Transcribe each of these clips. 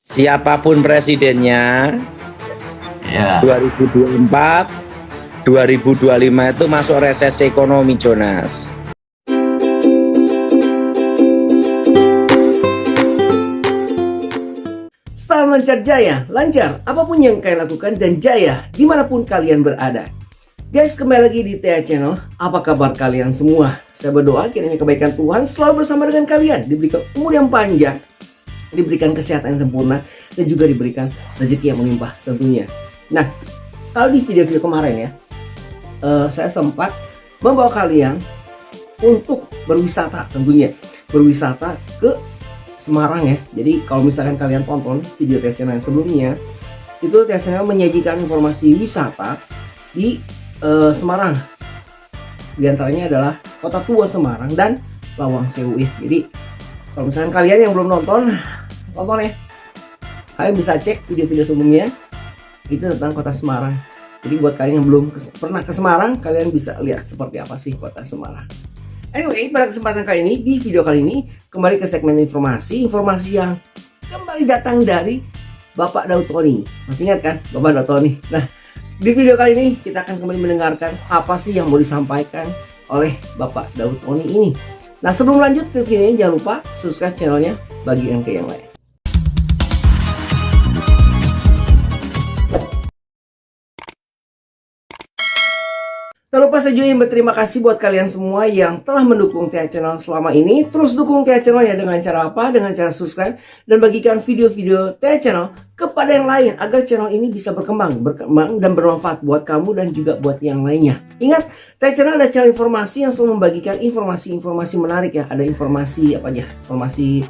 Siapapun presidennya, Ya. 2024, 2025 itu masuk resesi ekonomi, Jonas. Salam lancar jaya, lancar apapun yang kalian lakukan dan jaya dimanapun kalian berada. Guys, kembali lagi di TA Channel. Apa kabar kalian semua? Saya berdoa kiranya kebaikan Tuhan selalu bersama dengan kalian, diberikan umur yang panjang, diberikan kesehatan yang sempurna, dan juga diberikan rezeki yang melimpah tentunya. Nah, kalau di video-video kemarin ya, saya sempat membawa kalian untuk berwisata tentunya, berwisata ke Semarang ya. Jadi kalau misalkan kalian tonton video TA Channel yang sebelumnya, itu TA Channel menyajikan informasi wisata di Semarang. Di antaranya adalah Kota Tua Semarang dan Lawang Sewu ya. Jadi kalau misalkan kalian yang belum nonton ya, kalian bisa cek video-video sebelumnya itu tentang Kota Semarang. Jadi buat kalian yang belum pernah ke Semarang, kalian bisa lihat seperti apa sih Kota Semarang. Anyway, pada kesempatan kali ini, di video kali ini kembali ke segmen informasi yang kembali datang dari Bapak Daud Tony. Masih ingat kan Bapak Daud Tony? Nah, di video kali ini kita akan kembali mendengarkan apa sih yang mau disampaikan oleh Bapak Daud Tony ini. Nah, sebelum lanjut ke videonya, jangan lupa subscribe channelnya, bagikan ke yang lain. Tak lupa saya juga ingin berterima kasih buat kalian semua yang telah mendukung TA Channel selama ini. Terus dukung TA Channel ya dengan cara apa? Dengan cara subscribe dan bagikan video-video TA Channel kepada yang lain agar channel ini bisa berkembang dan bermanfaat buat kamu dan juga buat yang lainnya. Ingat, TA Channel ada channel informasi yang selalu membagikan informasi-informasi menarik ya. Ada informasi apa aja? Informasi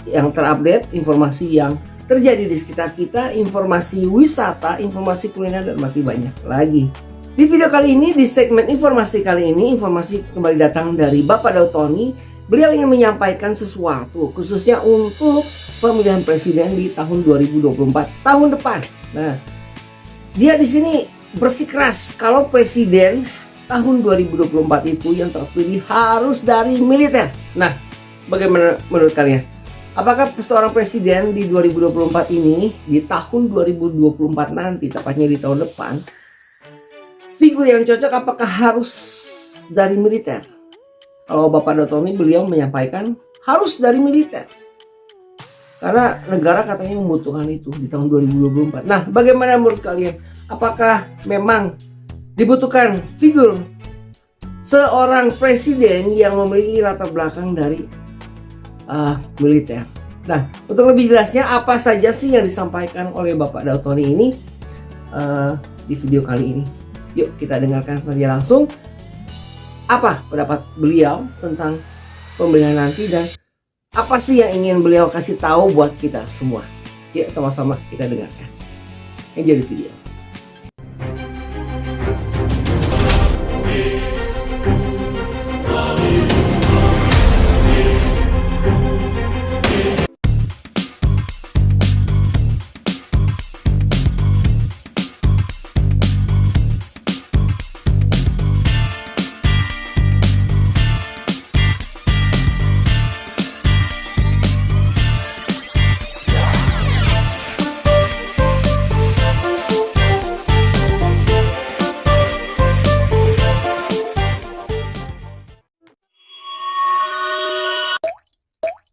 yang terupdate, informasi yang terjadi di sekitar kita, informasi wisata, informasi kuliner, dan masih banyak lagi. Di video kali ini, di segmen informasi kali ini, informasi kembali datang dari Bapak Daud Tony. Beliau ingin menyampaikan sesuatu, khususnya untuk pemilihan presiden di tahun 2024, tahun depan. Nah, dia di sini bersikeras kalau presiden tahun 2024 itu yang terpilih harus dari militer. Nah, bagaimana menurut kalian? Apakah seorang presiden di 2024 ini, di tahun 2024 nanti, tepatnya di tahun depan, figur yang cocok apakah harus dari militer? Kalau Bapak Daud Tony beliau menyampaikan harus dari militer. Karena negara katanya membutuhkan itu di tahun 2024. Nah, bagaimana menurut kalian? Apakah memang dibutuhkan figur seorang presiden yang memiliki latar belakang dari militer? Nah, untuk lebih jelasnya apa saja sih yang disampaikan oleh Bapak Daud Tony ini di video kali ini? Yuk kita dengarkan saja langsung apa pendapat beliau tentang pemilihan nanti dan apa sih yang ingin beliau kasih tahu buat kita semua. Yuk sama-sama kita dengarkan. Enjoy the video.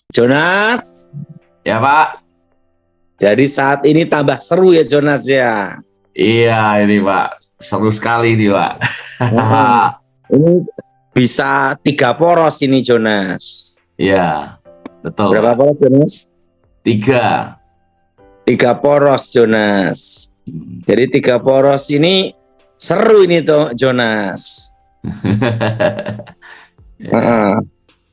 Jonas, Ya, Pak. jadi saat ini tambah seru ya, Jonas ya. Iya, ini Pak. Seru sekali nih, Pak. Ini bisa 3 poros ini, Jonas. Iya, betul. Berapa Pak. poros, Jonas? 3. 3 poros, Jonas. Jadi 3 poros ini seru ini tuh, Jonas.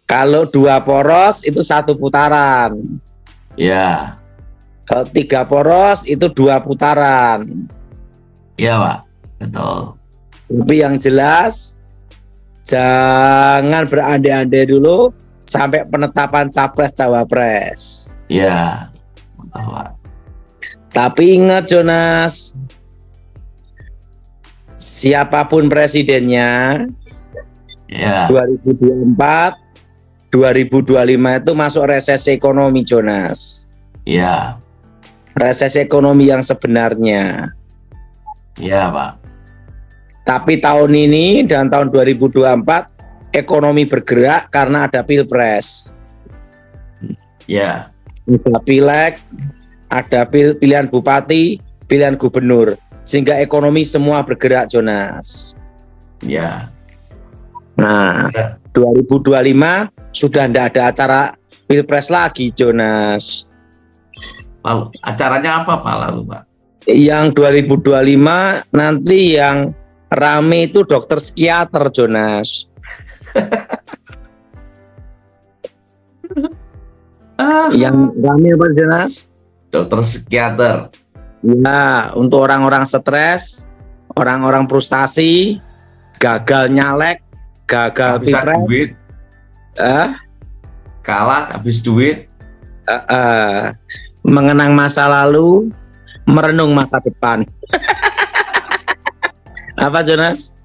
Kalau 2 poros itu 1 putaran. Ya, Kalau 3 poros itu 2 putaran. iya Pak. Betul. Tapi yang jelas jangan berandai-andai dulu sampai penetapan capres cawapres. Iya, betul Pak. Tapi ingat Jonas, siapapun presidennya, Ya, 2024, 2025 itu masuk resesi ekonomi, Jonas. Iya. Resesi ekonomi yang sebenarnya. Iya, Pak. Tapi Tahun ini dan tahun 2024 ekonomi bergerak karena ada pilpres. ya, Ada pileg, ada pilihan bupati, pilihan gubernur. Sehingga ekonomi semua bergerak, Jonas. ya. Nah, 2025 sudah tidak ada acara pilpres lagi, Jonas. Lalu acaranya apa, Pak? Lalu, Pak? Yang 2025 nanti yang rame itu dokter psikiater, Jonas. Yang rame apa, Jonas? Dokter psikiater. Ya, untuk orang-orang stres, orang-orang frustasi, gagal nyalek, gagal Habisan pilpres, duit, kalah, habis duit. mengenang masa lalu, merenung masa depan. Apa, Jonas?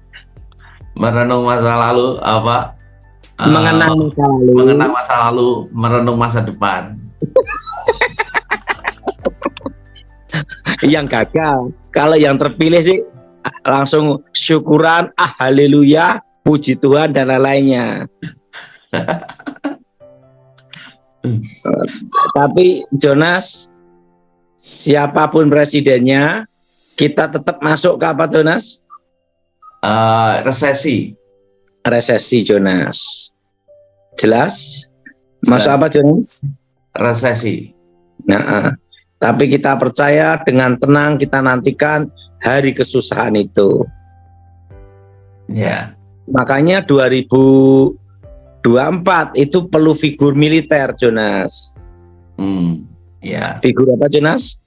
Merenung masa lalu, apa? Mengenang masa lalu. Mengenang masa lalu, merenung masa depan. Yang gagal. Kalau yang terpilih sih langsung syukuran, haleluya, puji Tuhan dan lain-lainnya. Tapi Jonas, siapapun presidennya, kita tetap masuk ke apa, Jonas? Resesi. Resesi, Jonas. Jelas? Masuk apa, Jonas? Resesi. Nah, tapi kita percaya dengan tenang kita nantikan hari kesusahan itu. Ya. Makanya 2024 itu perlu figur militer, Jonas. Ya. Figur apa, Jonas?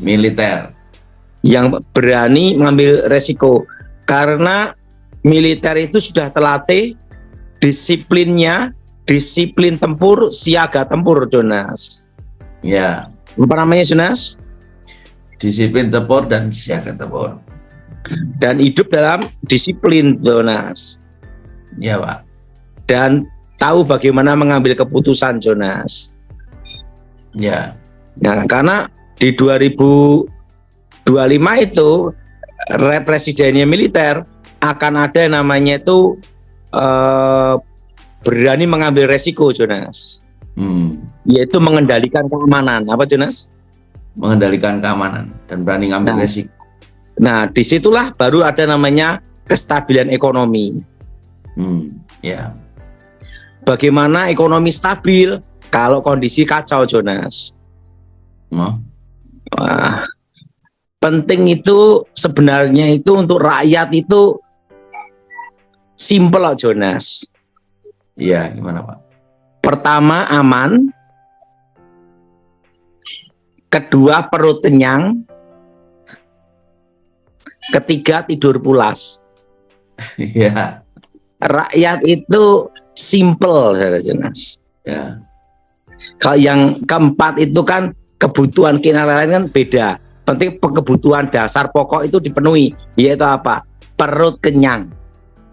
Militer. Yang berani mengambil resiko. Karena militer itu sudah terlatih disiplinnya, disiplin tempur, siaga tempur, Jonas. Ya. Apa namanya, Jonas? Disiplin tempur dan siaga tempur. Dan hidup dalam disiplin, Jonas. Ya, Pak. Dan tahu bagaimana mengambil keputusan, Jonas. Ya. Nah, karena di 2025 itu presidennya militer akan ada yang namanya itu berani mengambil resiko, Jonas. Yaitu mengendalikan keamanan. Apa, Jonas? Mengendalikan keamanan dan berani ngambil resiko. Nah, disitulah baru ada namanya kestabilan ekonomi. Ya. Bagaimana ekonomi stabil kalau kondisi kacau, Jonas? Wah, penting itu sebenarnya itu untuk rakyat itu simple, Jonas. Iya, gimana, Pak? Pertama, aman. Kedua, perut kenyang. Ketiga, tidur pulas. Iya. Rakyat itu simple, Jonas. Ya. Kalau yang keempat itu kan kebutuhan kita lain kan beda. Penting kebutuhan dasar pokok itu dipenuhi, yaitu apa? Perut kenyang.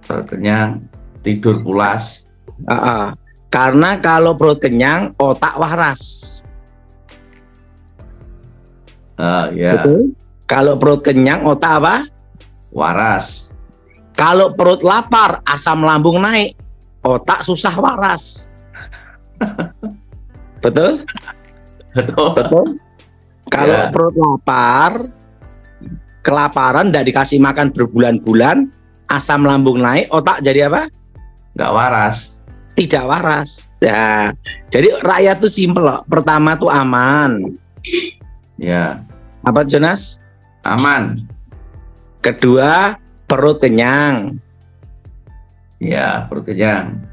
Perut kenyang, tidur pulas. Karena kalau perut kenyang, otak waras. Ya. Betul? Kalau perut kenyang, otak apa? Waras. Kalau perut lapar, asam lambung naik, otak susah waras. Betul? Betul. Kalau perut lapar, kelaparan, tidak dikasih makan berbulan-bulan, asam lambung naik, otak jadi apa? Nggak waras. Tidak waras. Ya, jadi rakyat tuh simpel loh. Pertama tuh aman. Ya. Apa, Jonas? Aman. Kedua, perut kenyang. Ya, perut kenyang.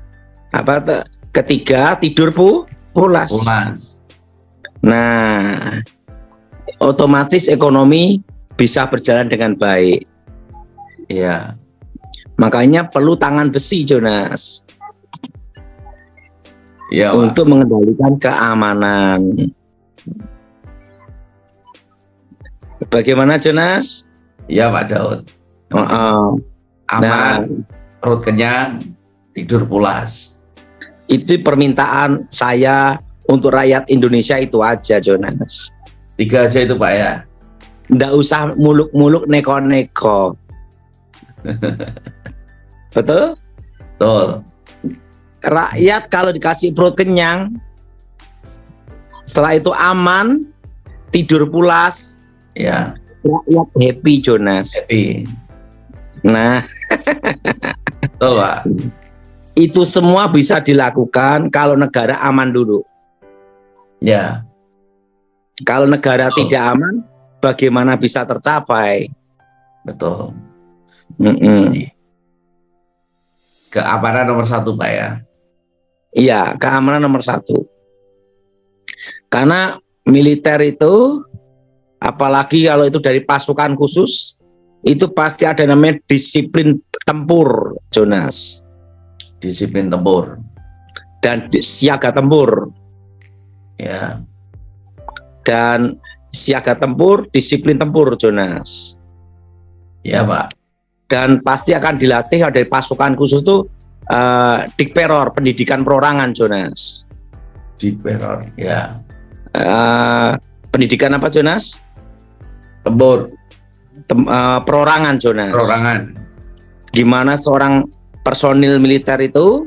Apa? Ketiga, tidur pulas. Nah, otomatis ekonomi bisa berjalan dengan baik. Iya. Makanya perlu tangan besi, Jonas. Iya, untuk mengendalikan keamanan. Bagaimana, Jonas? Iya, Pak Daud. Aman, perut kenyang, tidur pulas. Itu permintaan saya untuk rakyat Indonesia itu aja, Jonas. 3 aja itu Pak ya. Nggak usah muluk-muluk neko-neko. Betul? Betul. Rakyat kalau dikasih perut kenyang, setelah itu aman, tidur pulas, Ya, rakyat happy, Jonas. happy. Nah, Betul Pak. itu semua bisa dilakukan kalau negara aman dulu. Ya, Kalau negara Betul. tidak aman, bagaimana bisa tercapai? betul. Mm-mm. Keamanan nomor 1 Pak ya. Iya, keamanan nomor 1. Karena militer itu, apalagi kalau itu dari pasukan khusus, itu pasti ada namanya disiplin tempur, Jonas. Disiplin tempur. Dan siaga tempur. Ya, Dan siaga tempur, disiplin tempur, Jonas. ya Pak. Dan pasti akan dilatih dari pasukan khusus itu dikperor, pendidikan perorangan, Jonas. Di Peror. Ya, Pendidikan apa, Jonas? tempur. Perorangan, Jonas. Perorangan. Gimana seorang personil militer itu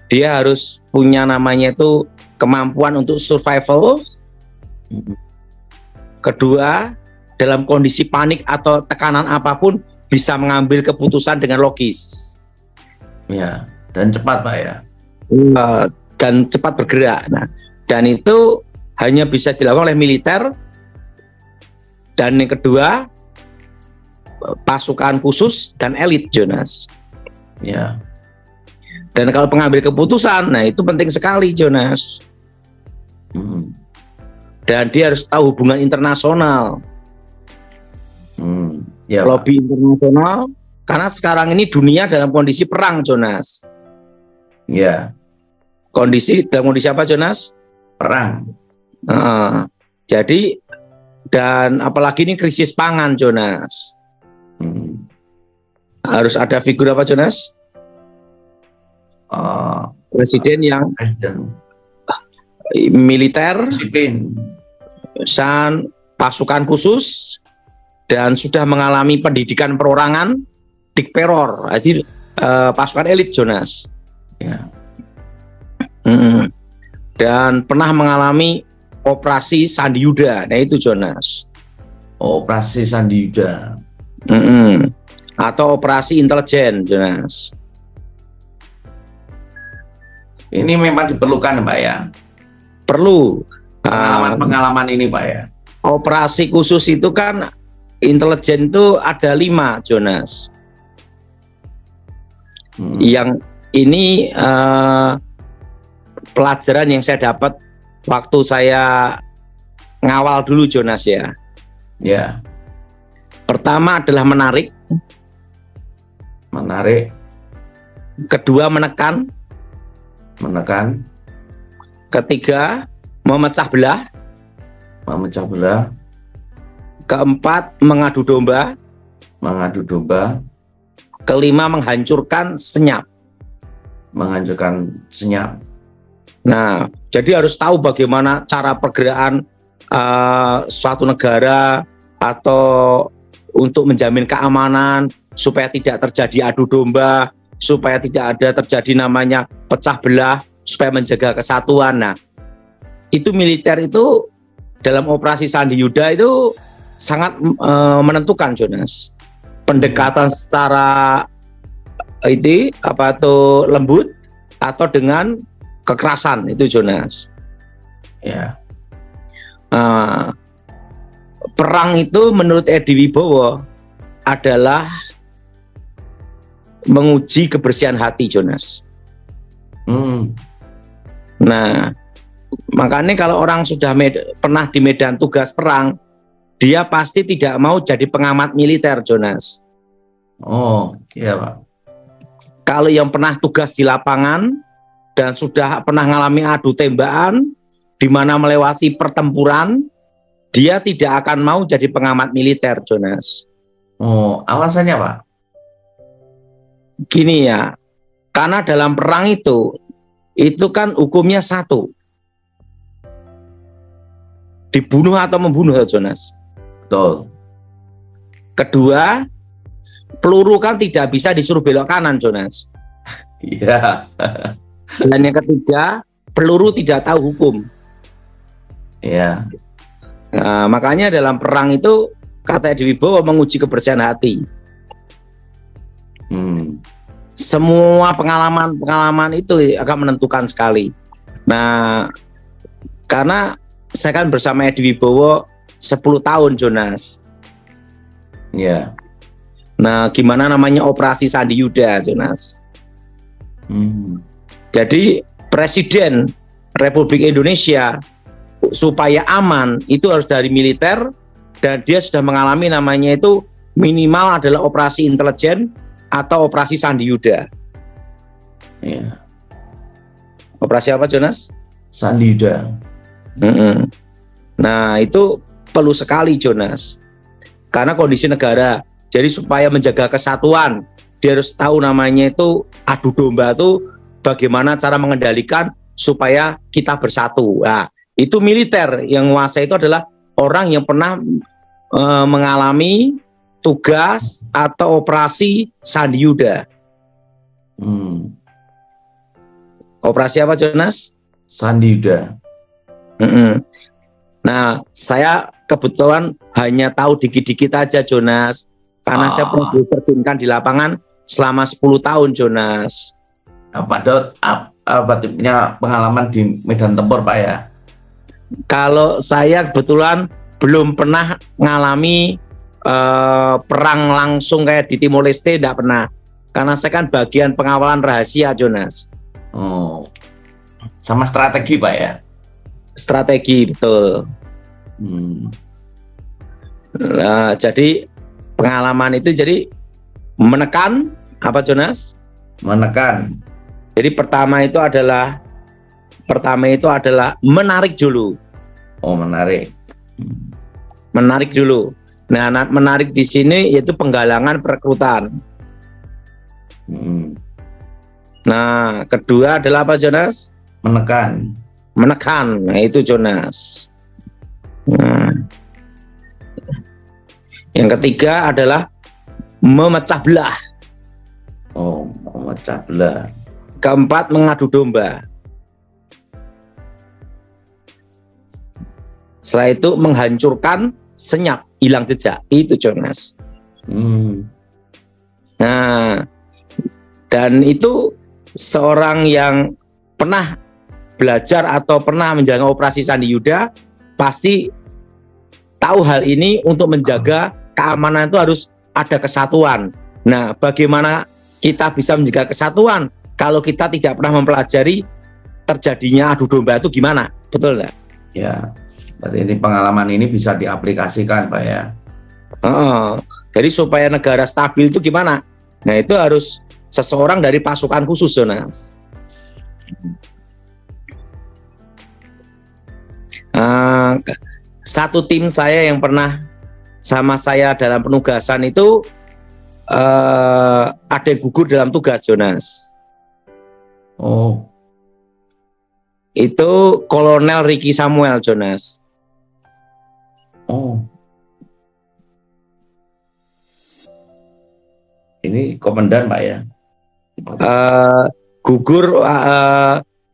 dia harus punya namanya itu kemampuan untuk survival. Kedua, dalam kondisi panik atau tekanan apapun bisa mengambil keputusan dengan logis. Ya, dan cepat Pak ya. Dan cepat bergerak. Nah, dan itu hanya bisa dilakukan oleh militer. Dan yang kedua, pasukan khusus dan elit, Jonas. Ya, Dan kalau pengambil keputusan, nah itu penting sekali, Jonas. hmm. Dan dia harus tahu hubungan internasional, Ya Pak. lobby internasional. Karena sekarang ini dunia dalam kondisi perang, Jonas. Ya, Dalam kondisi apa, Jonas? perang. Jadi, dan apalagi ini krisis pangan, Jonas. Hmm. Harus ada figur apa, Jonas? Presiden yang Presiden. militer, Disiplin. dan pasukan khusus, dan sudah mengalami pendidikan perorangan, dikperor. Jadi pasukan elit, Jonas. Ya, Dan pernah mengalami operasi Sandi Yuda. Nah itu, Jonas. operasi Sandi Yuda. Atau operasi intelijen, Jonas. Ini memang diperlukan Pak ya. Perlu Pengalaman ini Pak ya. operasi khusus itu kan intelijen itu ada 5, Jonas. Yang ini pelajaran yang saya dapat waktu saya ngawal dulu, Jonas ya. Ya, Pertama adalah menarik, menarik, kedua menekan, menekan, ketiga memecah belah, memecah belah, keempat mengadu domba, mengadu domba, kelima menghancurkan senyap. menghancurkan senyap. Nah, jadi harus tahu bagaimana cara pergerakan suatu negara atau untuk menjamin keamanan supaya tidak terjadi adu domba, supaya tidak ada terjadi namanya pecah belah, supaya menjaga kesatuan. Nah, itu militer itu dalam operasi Sandi Yuda itu sangat menentukan, Jonas. Pendekatan secara itu apa tuh lembut atau dengan kekerasan itu, Jonas. Ya, Perang itu menurut Edi Wibowo adalah menguji kebersihan hati, Jonas. Nah, makanya kalau orang sudah pernah di medan tugas perang, dia pasti tidak mau jadi pengamat militer, Jonas. oh iya Pak. Kalau yang pernah tugas di lapangan dan sudah pernah mengalami adu tembakan, di mana melewati pertempuran, dia tidak akan mau jadi pengamat militer, Jonas. Oh, alasannya Pak? Gini ya, karena dalam perang itu kan hukumnya satu. dibunuh atau membunuh, Jonas. Betul. Kedua, peluru kan tidak bisa disuruh belok kanan, Jonas. Iya. Dan yang ketiga, peluru tidak tahu hukum. Iya. Nah, makanya dalam perang itu kata Edi Wibowo menguji kebersihan hati. Semua pengalaman itu akan menentukan sekali. Nah, karena saya kan bersama Edi Wibowo 10 tahun, Jonas. Iya. Nah, gimana namanya operasi Sandi Yuda, Jonas? Jadi Presiden Republik Indonesia supaya aman itu harus dari militer, dan dia sudah mengalami namanya itu minimal adalah operasi intelijen atau operasi Sandi Yuda. Iya. Operasi apa, Jonas? Sandi Yuda. Nah, itu perlu sekali, Jonas, karena kondisi negara. Jadi supaya menjaga kesatuan, dia harus tahu namanya itu adu domba itu bagaimana cara mengendalikan supaya kita bersatu. Nah, itu militer yang menguasai itu adalah orang yang pernah mengalami tugas atau operasi Sandi Yuda. Operasi apa, Jonas? Sandi Yuda. Nah, saya kebetulan hanya tahu dikit-dikit aja, Jonas, karena saya pernah diterjunkan di lapangan selama 10 tahun, Jonas. Pak Daud, apa tipnya pengalaman di medan tempur, Pak, ya? Kalau saya kebetulan belum pernah ngalami perang langsung kayak di Timor Leste, tidak pernah. Karena saya kan bagian pengawalan rahasia, Jonas. Oh, sama strategi, Pak, ya? Strategi, betul. Nah, jadi pengalaman itu jadi menekan apa, Jonas? Menekan. Jadi pertama itu adalah menarik dulu. Oh, menarik. Menarik dulu. Nah, menarik di sini yaitu penggalangan perekrutan. Nah, kedua adalah apa, Jonas? Menekan. Menekan. Nah, itu, Jonas. Nah. Yang ketiga adalah memecah belah. Oh, memecah belah. Keempat, mengadu domba. Setelah itu menghancurkan, senyap, hilang jejak. Itu, Jonas. Nah, dan itu seorang yang pernah belajar atau pernah menjalankan operasi Sandi Yuda pasti tahu hal ini. Untuk menjaga keamanan itu harus ada kesatuan. Nah, bagaimana kita bisa menjaga kesatuan kalau kita tidak pernah mempelajari terjadinya adu domba itu gimana? Betul nggak? Ya, berarti ini pengalaman ini bisa diaplikasikan, Pak, ya? Jadi supaya negara stabil itu gimana? Nah, itu harus seseorang dari pasukan khusus, Jonas. Satu tim saya yang pernah sama saya dalam penugasan itu ada yang gugur dalam tugas, Jonas. Oh. Itu Kolonel Ricky Samuel, Jonas. Oh. Ini komandan, Pak, ya? Gugur,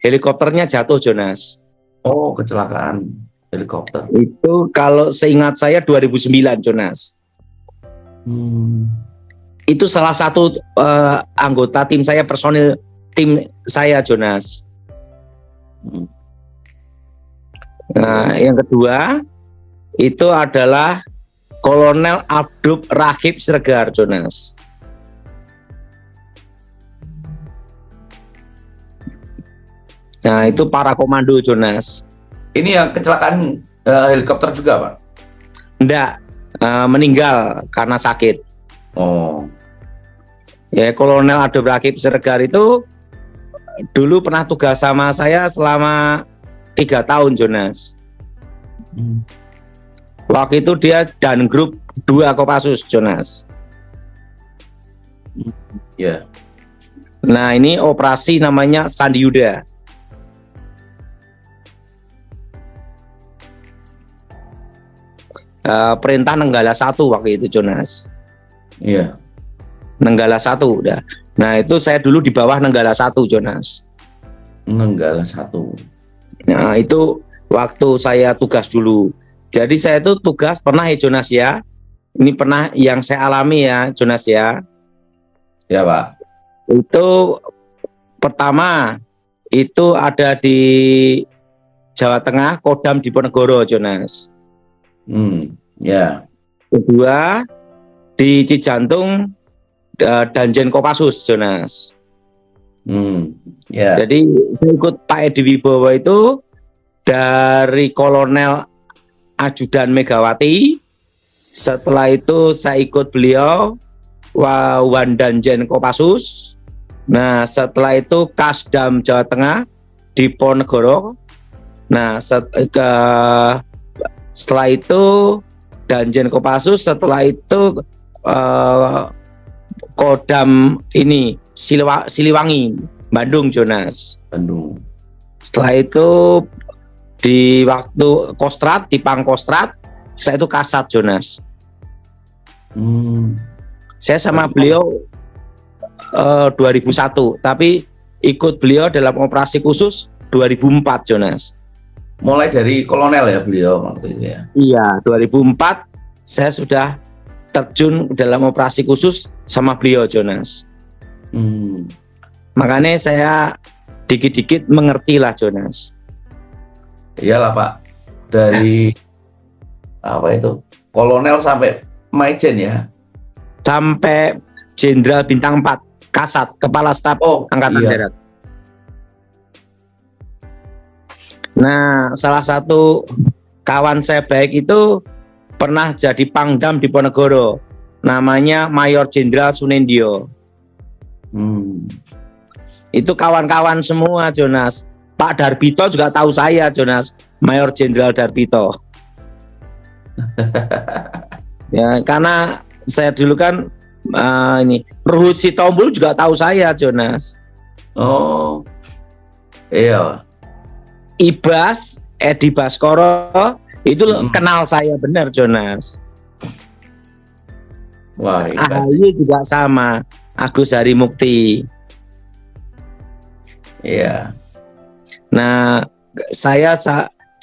helikopternya jatuh, Jonas. Oh, kecelakaan helikopter. Itu kalau seingat saya 2009, Jonas. Itu salah satu anggota tim saya, personil tim saya, Jonas. Nah, yang kedua itu adalah Kolonel Abdul Rahib Siregar, Jonas. Nah, itu para komando, Jonas. Ini yang kecelakaan helikopter juga, Pak? Enggak, meninggal karena sakit. Oh. Ya, Kolonel Abdul Rahib Siregar itu dulu pernah tugas sama saya selama 3 tahun, Jonas. Waktu itu dia dan grup 2 Kopassus, Jonas. Ya. Nah, ini operasi namanya Sandi Yuda. perintah Nenggala 1 waktu itu Jonas. Iya. Nenggala 1 udah. Nah itu saya dulu di bawah Nenggala 1 Jonas. Nenggala 1. Nah itu waktu saya tugas dulu. Jadi saya itu tugas pernah ya Jonas ya. Ini pernah yang saya alami ya Jonas ya. Ya Pak. Itu pertama itu ada di Jawa Tengah, Kodam Diponegoro Jonas. Ya. Kedua di Cijantung, Danjen Kopassus Jonas. Ya. Jadi saya ikut Pak Edi Wibowo itu dari Kolonel Ajudan Megawati. Setelah itu saya ikut beliau Wandanjen Kopassus. Nah setelah itu Kasdam Jawa Tengah Diponegoro. Nah setelah itu Danjen Kopassus. Setelah itu Kodam ini Siliwangi Bandung Jonas. Bandung. Setelah itu di waktu Kostrat di Pangkostrat saya itu Kasat Jonas. Saya sama beliau 2001 tapi ikut beliau dalam operasi khusus 2004 Jonas. Mulai dari kolonel ya beliau waktu itu ya. Iya 2004 saya sudah terjun dalam operasi khusus sama beliau Jonas. Makanya saya dikit-dikit mengerti lah Jonas. Iyalah Pak, dari apa itu kolonel sampai Majen ya, sampai Jenderal Bintang 4 Kasat Kepala Staf Angkatan Darat. Nah salah satu kawan saya baik itu pernah jadi Pangdam Diponegoro, namanya Mayor Jenderal Sunendio. Itu kawan-kawan semua Jonas. Pak Darbito juga tahu saya Jonas, Mayor Jenderal Darbito. Ya karena saya dulu kan ini Ruhut Sitompul juga tahu saya Jonas. Oh iya. Ibas Edi Baskoro itu kenal saya benar Jonas. Wah, AHY juga sama, Agus Harimukti. Iya. Nah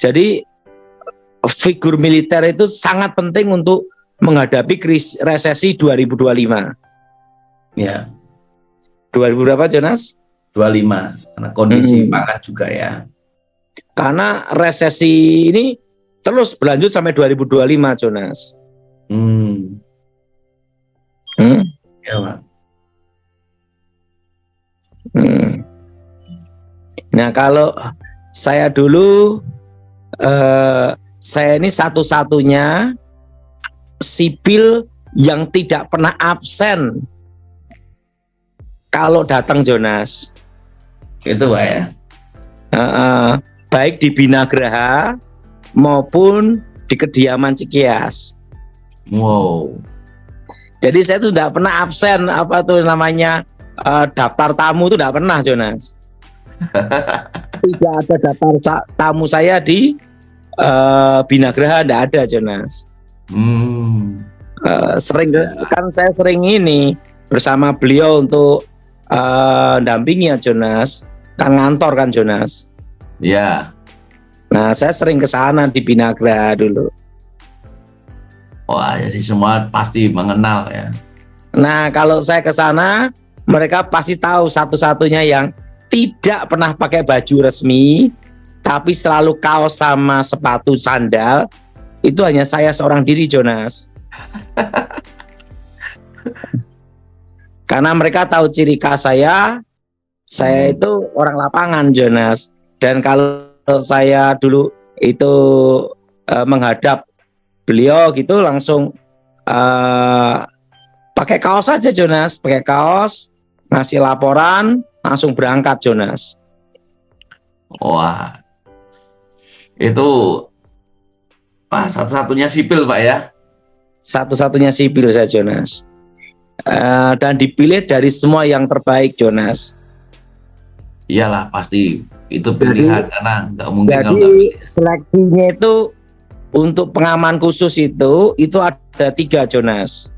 jadi figur militer itu sangat penting untuk menghadapi resesi 2025. Ya. 2000 berapa Jonas? 25. Karena kondisi pangan juga ya. Karena resesi ini terus berlanjut sampai 2025 Jonas. Ya, Pak. Nah kalau saya dulu saya ini satu-satunya sipil yang tidak pernah absen kalau datang Jonas. Itu Pak ya. Baik di Binagraha maupun di kediaman Cikias. Wow. Jadi saya tuh tidak pernah absen apa tuh namanya daftar tamu itu tidak pernah Jonas. Tidak ada daftar tamu saya di Binagraha, tidak ada Jonas. Sering kan saya sering ini bersama beliau untuk dampingi ya Jonas, kan ngantor kan Jonas. Ya. Nah saya sering ke sana di Binagraha dulu. Wah, jadi semua pasti mengenal ya. Nah kalau saya ke sana mereka pasti tahu satu-satunya yang tidak pernah pakai baju resmi tapi selalu kaos sama sepatu sandal itu hanya saya seorang diri Jonas. Karena mereka tahu ciri khas saya itu orang lapangan Jonas. Dan kalau saya dulu itu menghadap beliau gitu langsung pakai kaos saja Jonas, pakai kaos, ngasih laporan, langsung berangkat Jonas. Wah, itu satu-satunya sipil Pak ya? Satu-satunya sipil saya Jonas. Dan dipilih dari semua yang terbaik Jonas. Iyalah pasti itu pilihan karena nggak mungkin. Jadi seleksinya itu untuk pengaman khusus itu ada 3, Jonas.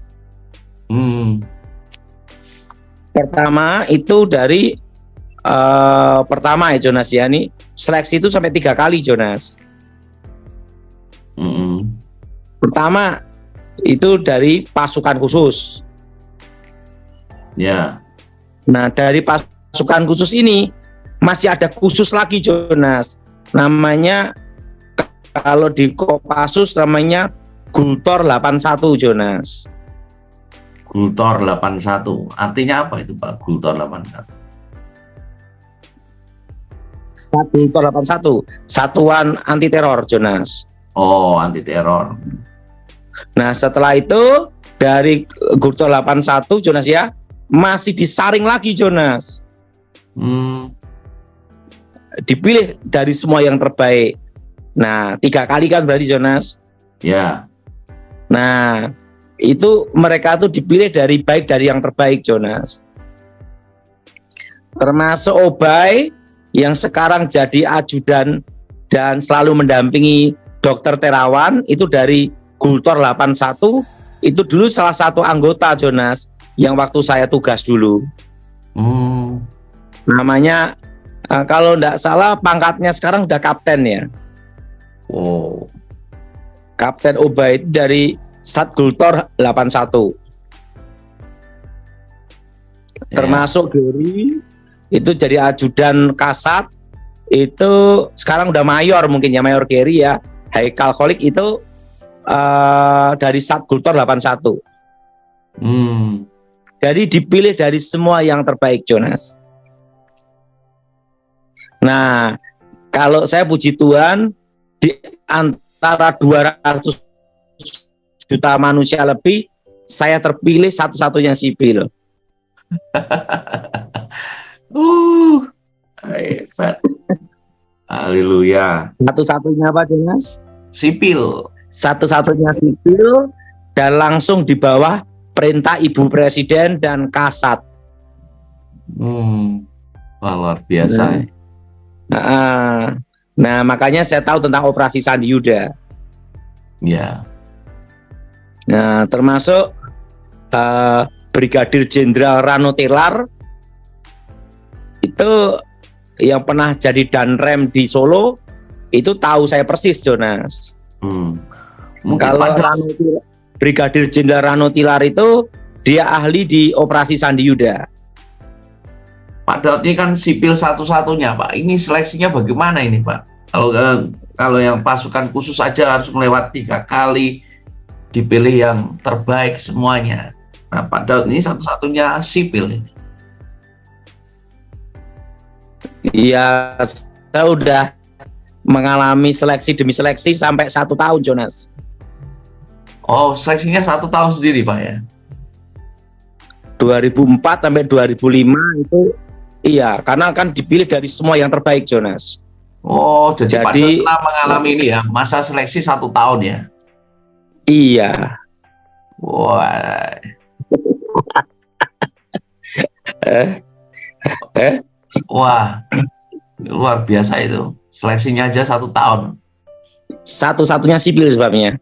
Pertama itu dari pertama ya Jonas ya, ini seleksi itu sampai 3 kali Jonas. Pertama itu dari pasukan khusus. Ya. Nah dari pasukan khusus ini masih ada khusus lagi Jonas. Namanya kalau di Kopassus namanya Gultor 81 Jonas. Gultor 81. Artinya apa itu Pak, Gultor 81? Gultor 81, Satuan Anti Teror Jonas. Oh, anti teror. Nah, setelah itu dari Gultor 81 Jonas ya, masih disaring lagi Jonas. Dipilih dari semua yang terbaik. Nah, 3 kali kan berarti Jonas. Ya. Nah, itu mereka tuh dipilih dari yang terbaik Jonas. Termasuk Obay yang sekarang jadi ajudan dan selalu mendampingi Dokter Terawan, itu dari Gultor 81, itu dulu salah satu anggota Jonas yang waktu saya tugas dulu. Namanya kalau enggak salah pangkatnya sekarang udah kapten ya. Oh. Kapten Obay dari Sat Gultor 81. Termasuk Geri itu jadi ajudan Kasat, itu sekarang udah mayor mungkin ya, Mayor Geri ya. Haikal Kholik itu dari Sat Gultor 81. Jadi dipilih dari semua yang terbaik Jonas. Nah, kalau saya puji Tuhan di antara 200 juta manusia lebih, saya terpilih satu-satunya sipil. Hebat. Haleluya. Satu-satunya apa Jonas? Sipil. Satu-satunya sipil dan langsung di bawah perintah Ibu Presiden dan Kasat. Wah, luar biasa. Nah, makanya saya tahu tentang operasi Sandi Yuda. Ya. Nah, termasuk Brigadir Jenderal Rano Telar itu yang pernah jadi Danrem di Solo, itu tahu saya persis Jonas. Kalau Brigadir Jenderal Rano Telar itu dia ahli di operasi Sandi Yuda. Pak Daud ini kan sipil satu-satunya Pak. Ini seleksinya bagaimana ini Pak? Kalau yang pasukan khusus saja harus melewati 3 kali, dipilih yang terbaik semuanya. Nah, Pak Daud ini satu-satunya sipil ini. Iya, saya udah mengalami seleksi demi seleksi sampai 1 tahun Jonas. Oh, seleksinya 1 tahun sendiri Pak ya? 2004 sampai 2005 itu iya, karena kan dipilih dari semua yang terbaik Jonas. Oh, jadi Pak Daud pernah mengalami ini ya, masa seleksi 1 tahun ya? Iya. Wah. Wah, luar biasa itu. Seleksinya aja 1 tahun. Satu-satunya sipil sebabnya.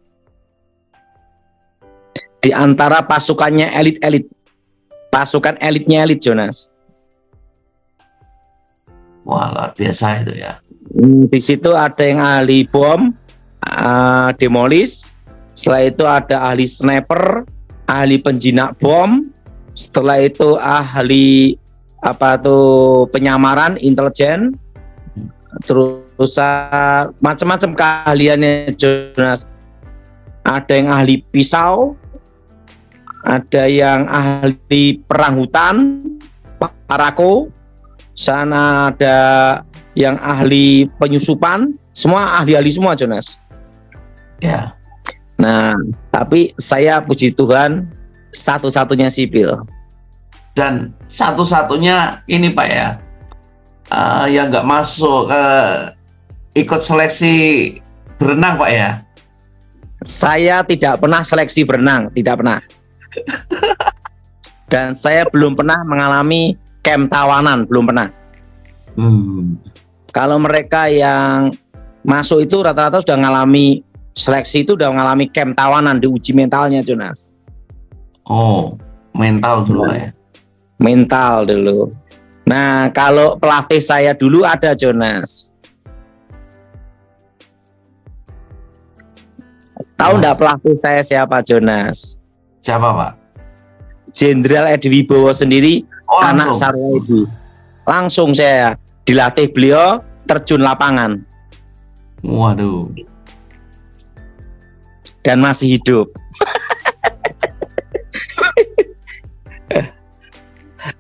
Di antara pasukannya elit-elit. Pasukan elitnya elit Jonas. Wah, luar biasa itu ya. Di situ ada yang ahli bom, demolis. Setelah itu ada ahli sniper, ahli penjinak bom. Setelah itu ahli penyamaran, intelijen. Terus macam-macam keahliannya Jonas. Ada yang ahli pisau, ada yang ahli perang hutan, parako. Sana ada yang ahli penyusupan, semua ahli-ahli semua Jonas. Ya. Nah, tapi saya puji Tuhan satu-satunya sipil. Dan satu-satunya ini Pak ya, yang nggak masuk ikut seleksi berenang Pak ya? Saya tidak pernah seleksi berenang, tidak pernah. Dan saya belum pernah mengalami camp tawanan, belum pernah. Kalau mereka yang masuk itu rata-rata sudah mengalami seleksi itu udah mengalami camp tawanan, diuji mentalnya Jonas. Oh, mental dulu Pak ya. Mental dulu. Nah, kalau pelatih saya dulu ada Jonas. Tahu enggak pelatih saya siapa Jonas? Siapa Pak? Jenderal Edi Wibowo sendiri, Oh, anak langsung. Sarwoedi. Langsung saya dilatih beliau terjun lapangan Waduh. dan masih hidup.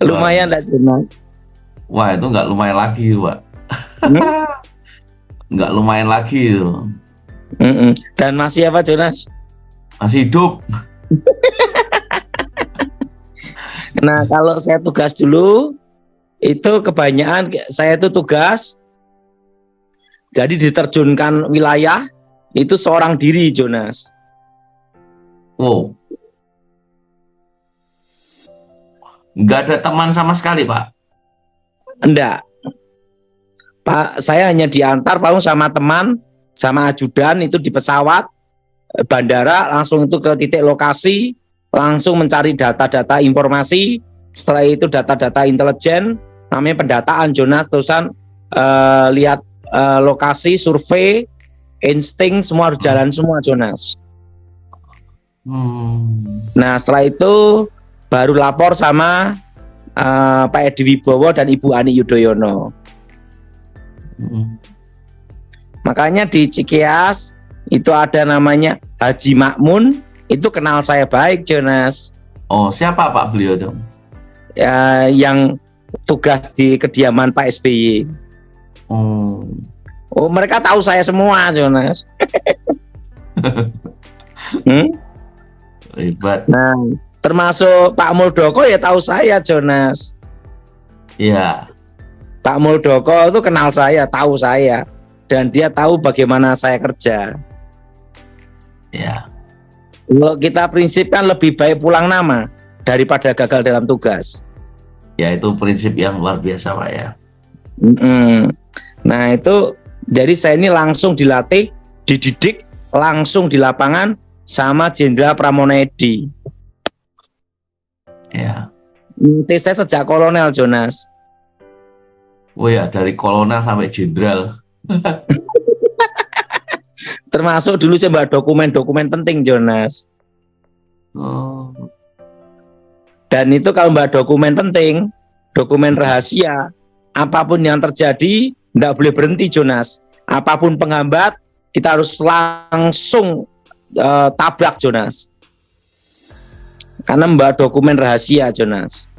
Lumayan enggak Jonas? Wah, itu nggak lumayan lagi Pak. Nggak lumayan lagi itu. Dan masih apa Jonas? Masih hidup. Nah, kalau saya tugas dulu itu kebanyakan saya itu tugas jadi diterjunkan wilayah itu seorang diri Jonas. Wow. Nggak ada teman sama sekali Pak. Enggak. Pak, saya hanya diantar paling sama teman, sama ajudan itu di pesawat bandara, langsung itu ke titik lokasi, langsung mencari data-data informasi. Setelah itu data-data intelijen, namanya pendataan Jonas, terusan lihat lokasi, survei, insting, semua harus jalan semua Jonas. Nah setelah itu baru lapor sama Pak Edi Wibowo dan Ibu Ani Yudhoyono. Makanya di Cikeas itu ada namanya Haji Makmun, itu kenal saya baik Jonas. Oh, siapa Pak beliau dong? Yang tugas di kediaman Pak SBY. Oh, mereka tahu saya semua Jonas. Hebat. Nah, termasuk Pak Muldoko ya tahu saya Jonas. Iya. Pak Muldoko itu kenal saya, tahu saya, dan dia tahu bagaimana saya kerja. Ya. Kalau kita prinsip kan lebih baik pulang nama daripada gagal dalam tugas. Ya, itu prinsip yang luar biasa Pak ya. Nah itu jadi saya ini langsung dilatih, dididik langsung di lapangan sama Jenderal Pramono Edi. Ya. Saya sejak kolonel Jonas. Oh ya, dari kolonel sampai jenderal. Termasuk dulu saya mbak dokumen-dokumen penting Jonas. Oh. Dan itu kalau mbak dokumen penting, dokumen rahasia, apapun yang terjadi tidak boleh berhenti Jonas. Apapun penghambat kita harus langsung tabrak Jonas. Karena mbak dokumen rahasia Jonas.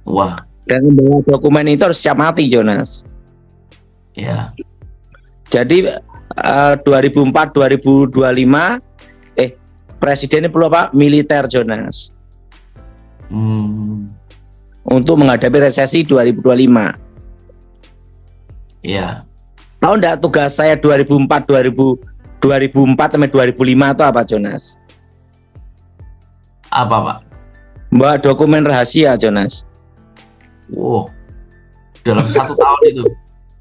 Wah. Dan membawa dokumen itu harus siap mati Jonas. Ya. Jadi 2004-2025 presidennya perlu apa? Militer Jonas. Untuk menghadapi resesi 2025. Iya. Tahu enggak tugas saya 2004 sampai 2005 itu apa Jonas? Apa Pak? Mbak dokumen rahasia Jonas. Wow. Dalam 1 tahun itu.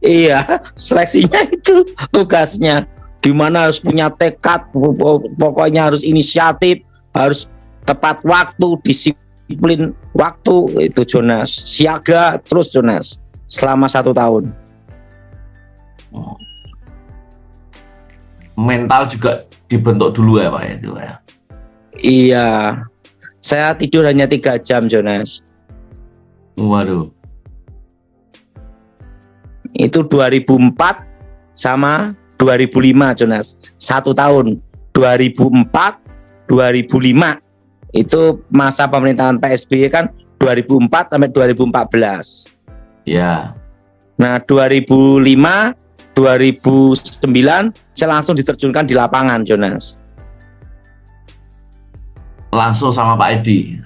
Iya, seleksinya itu tugasnya. Gimana harus punya tekad, pokoknya harus inisiatif, harus tepat waktu, disiplin waktu itu Jonas. Siaga terus Jonas selama 1 tahun. Mental juga dibentuk dulu ya Pak itu ya. Iya. Saya tidur hanya 3 jam Jonas. Waduh. Itu 2004 sama 2005 Jonas. 1 tahun. 2004 2005 itu masa pemerintahan Pak SBY kan 2004 sampai 2014. Ya. Nah 2005 2009 saya langsung diterjunkan di lapangan Jonas. Langsung sama Pak Edi.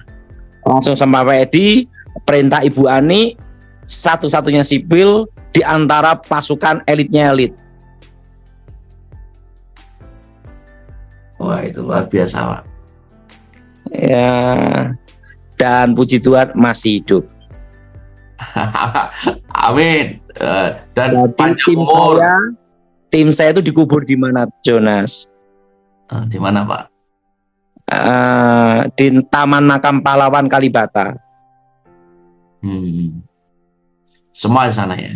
Langsung sama Pak Edi, perintah Ibu Ani, satu-satunya sipil di antara pasukan elitnya elit. Wah, itu luar biasa Pak. Ya, dan puji Tuhan masih hidup. Amin. Dan Jadi panjang tim umur. saya tim saya itu dikubur di mana, Jonas? Di mana, Pak? Di Taman Makam Pahlawan Kalibata. Semua di sana ya?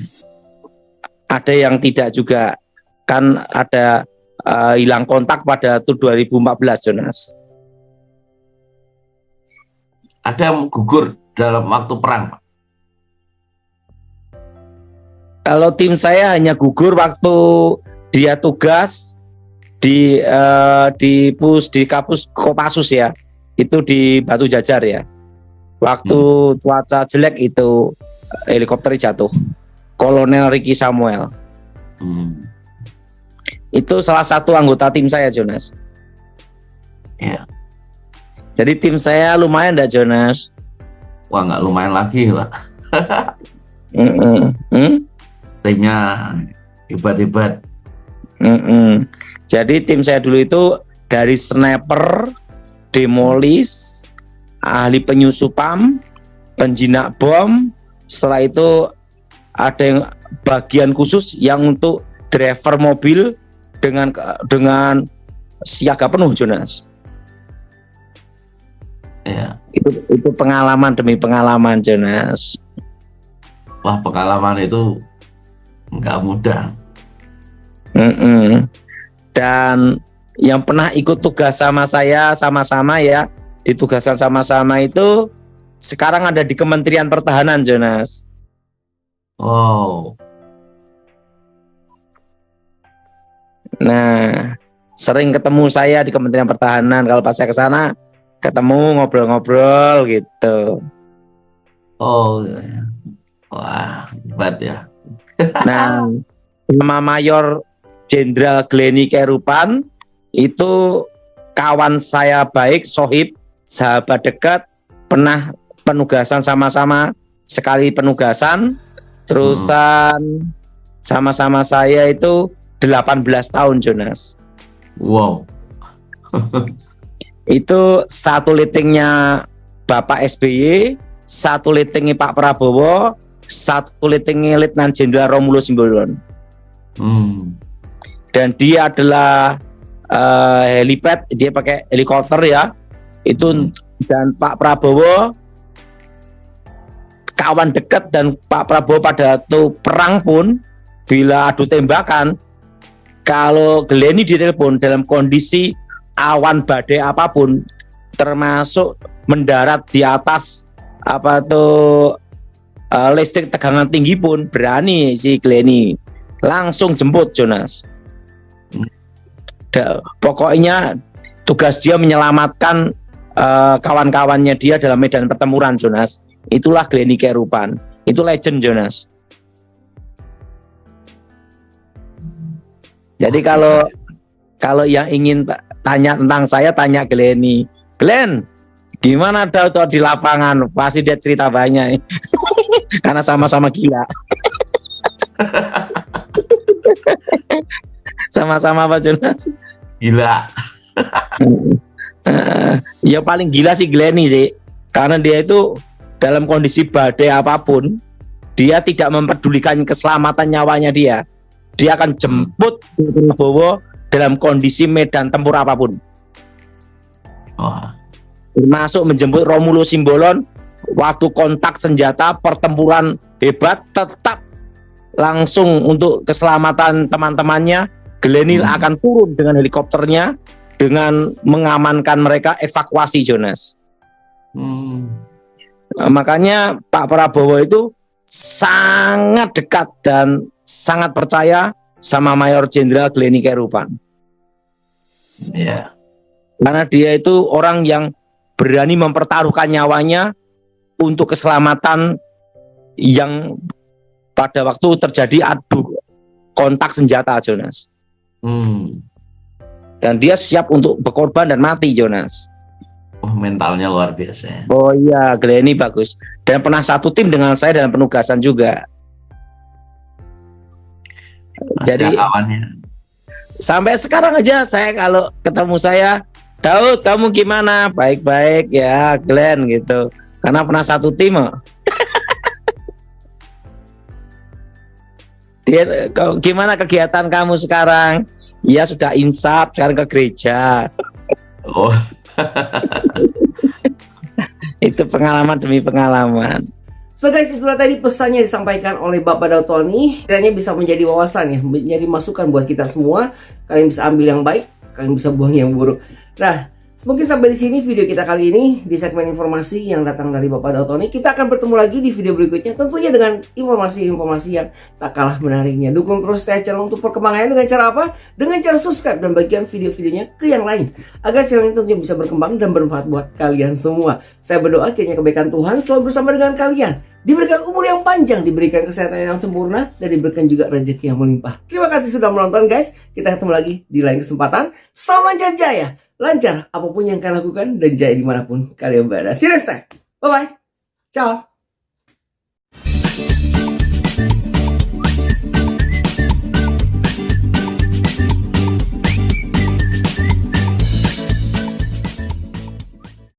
Ada yang tidak juga, kan ada hilang kontak pada 2014, Jonas. Ada yang gugur dalam waktu perang, Pak? Kalau tim saya hanya gugur waktu dia tugas di Kapus Kopassus ya, itu di Batu Jajar ya. Waktu cuaca jelek itu helikopter jatuh. Kolonel Ricky Samuel. Itu salah satu anggota tim saya, Jonas. Ya. Jadi tim saya lumayan enggak, Jonas? Wah, nggak lumayan lagi, Pak. Timnya hebat-hebat. Jadi tim saya dulu itu dari sniper, demolis, ahli penyusupan, penjinak bom. Setelah itu ada yang bagian khusus yang untuk driver mobil dengan siaga penuh, Jonas. Ya. Itu pengalaman demi pengalaman, Jonas. Wah, pengalaman itu nggak mudah. Dan yang pernah ikut tugas sama saya sama-sama ya, di tugasan sama-sama itu sekarang ada di Kementerian Pertahanan, Jonas. Oh. Nah, sering ketemu saya di Kementerian Pertahanan. Kalau pas saya ke sana ketemu ngobrol-ngobrol gitu. Oh. Wah, hebat ya. Nah, nama Mayor Jenderal Glenny Kerupan itu kawan saya baik, sohib, sahabat dekat, pernah penugasan sama-sama, sekali penugasan, terusan sama-sama saya itu 18 tahun, Jonas. Wow. Itu satu litingnya Bapak SBY, satu litingnya Pak Prabowo, satu litingnya Letnan Jenderal Romulus Simbolon. Dan dia adalah helipad, dia pakai helikopter ya. Itu dan Pak Prabowo kawan dekat, dan Pak Prabowo pada tuh perang pun bila adu tembakan, kalau Glenny ditelepon dalam kondisi awan badai apapun, termasuk mendarat di atas listrik tegangan tinggi pun berani si Glenny langsung jemput, Jonas. Pokoknya tugas dia menyelamatkan kawan-kawannya dia dalam medan pertempuran, Jonas. Itulah Glenny Kerupan. Itu legend, Jonas. Jadi kalau yang ingin tanya tentang saya, tanya Glenny. Glenn, gimana Daud di lapangan? Pasti dia cerita banyak. Karena sama-sama gila. Sama-sama apa, Jonas? Gila. Ya paling gila sih Glenny sih. Karena dia itu dalam kondisi badai apapun, dia tidak mempedulikan keselamatan nyawanya dia. Dia akan jemput Prabowo dalam kondisi medan tempur apapun. Termasuk menjemput Romulus Simbolon waktu kontak senjata pertempuran hebat, tetap langsung untuk keselamatan teman-temannya, Glenny akan turun dengan helikopternya dengan mengamankan mereka, evakuasi, Jonas. Makanya Pak Prabowo itu sangat dekat dan sangat percaya sama Mayor Jenderal Glenny Kerupan. Ya. Karena dia itu orang yang berani mempertaruhkan nyawanya untuk keselamatan yang pada waktu terjadi adu kontak senjata, Jonas. Dan dia siap untuk berkorban dan mati, Jonas. Mentalnya luar biasa ya. Oh iya, Glenny bagus. Dan pernah satu tim dengan saya dalam penugasan juga. Jadi kawannya. Sampai sekarang aja saya kalau ketemu saya, Daud, kamu gimana? Baik-baik ya, Glenn gitu. Karena pernah satu tim. Gimana kegiatan kamu sekarang? Ya sudah insaf, sekarang ke gereja. Oh, Itu pengalaman demi pengalaman. So guys, itulah tadi pesannya disampaikan oleh Bapak Dautoni. Kiranya bisa menjadi wawasan ya, menjadi masukan buat kita semua. Kalian bisa ambil yang baik, kalian bisa buang yang buruk. Nah, mungkin sampai di sini video kita kali ini di segmen informasi yang datang dari Bapak Dautoni. Kita akan bertemu lagi di video berikutnya, tentunya dengan informasi-informasi yang tak kalah menariknya. Dukung terus Tia Channel untuk perkembangannya dengan cara apa? Dengan cara subscribe dan bagikan video-videonya ke yang lain, agar channel ini tentunya bisa berkembang dan bermanfaat buat kalian semua. Saya berdoa kiranya kebaikan Tuhan selalu bersama dengan kalian. Diberikan umur yang panjang, diberikan kesehatan yang sempurna, dan diberikan juga rezeki yang melimpah. Terima kasih sudah menonton guys. Kita ketemu lagi di lain kesempatan. Salam lancar jaya. Lancar apapun yang kalian lakukan dan jaya dimanapun kalian berada. See you next time. Bye-bye. Ciao.